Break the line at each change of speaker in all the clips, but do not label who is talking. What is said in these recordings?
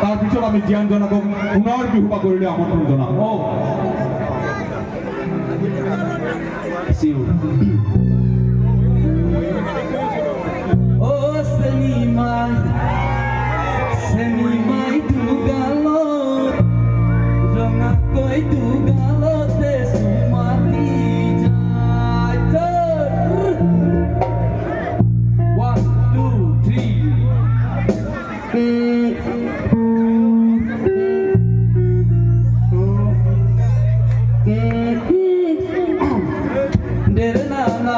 তাৰপিছত আমি জ্ঞানজনকক পুনৰ বিহুপা কৰিলে আমন্ত্ৰণ জনাম
Senimai dugalot, rongakoi dugalote sumati jajat. 1, 2, 3. Dere na na.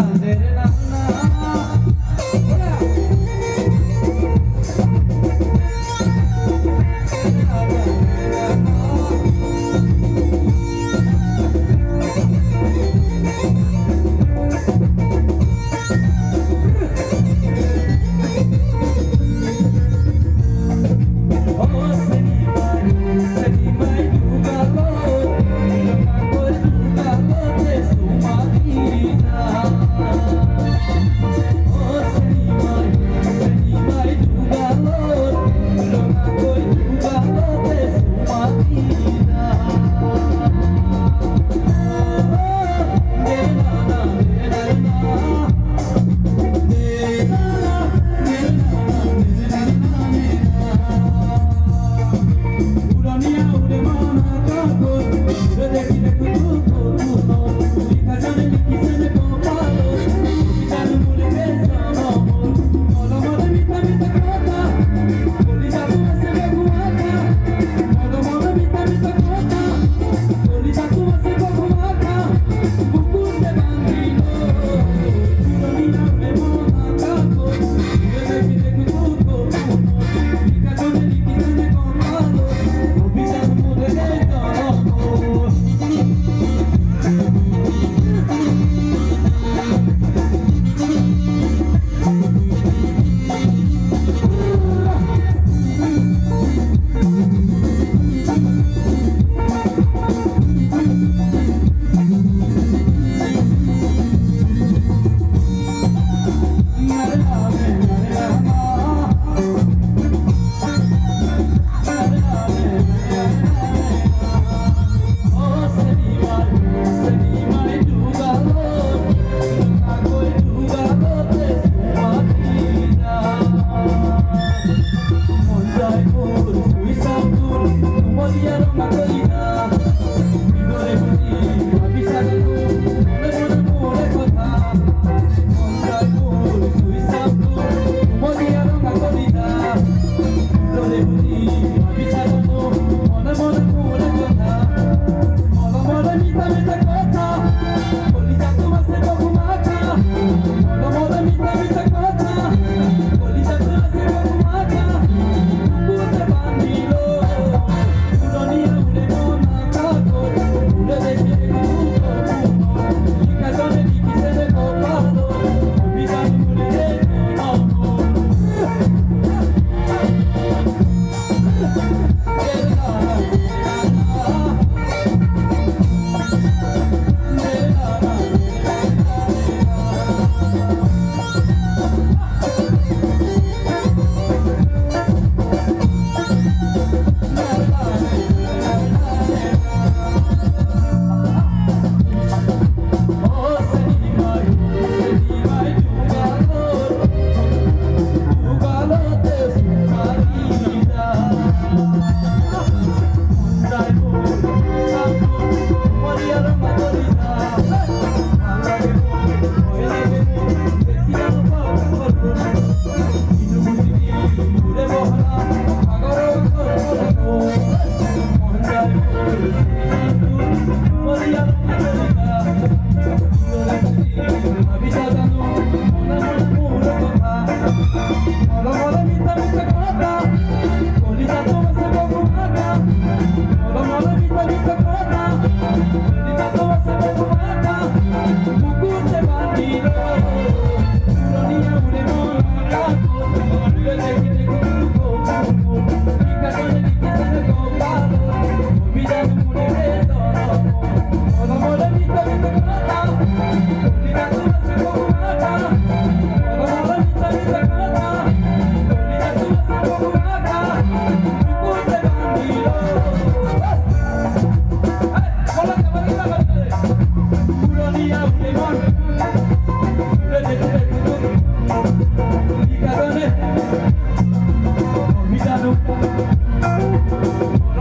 Orang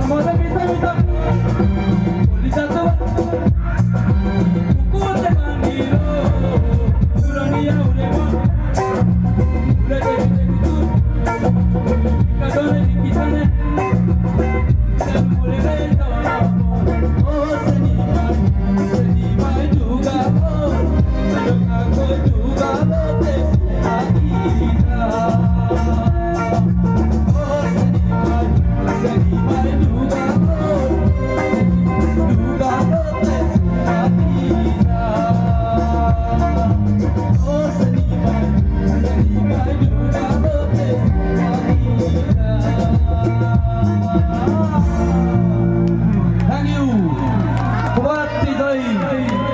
mau bisa Polisi atau Buku temanilo Kurang dia udah udah jadi begitu Kadone di kisahnya Dan boleh reta Oh seniman juga oh Kadang aku juga lo tesuka kita Oh seniman juga oh juga lo tesuka kita Oh seniman juga lo tesuka kita Thank you buat Titoy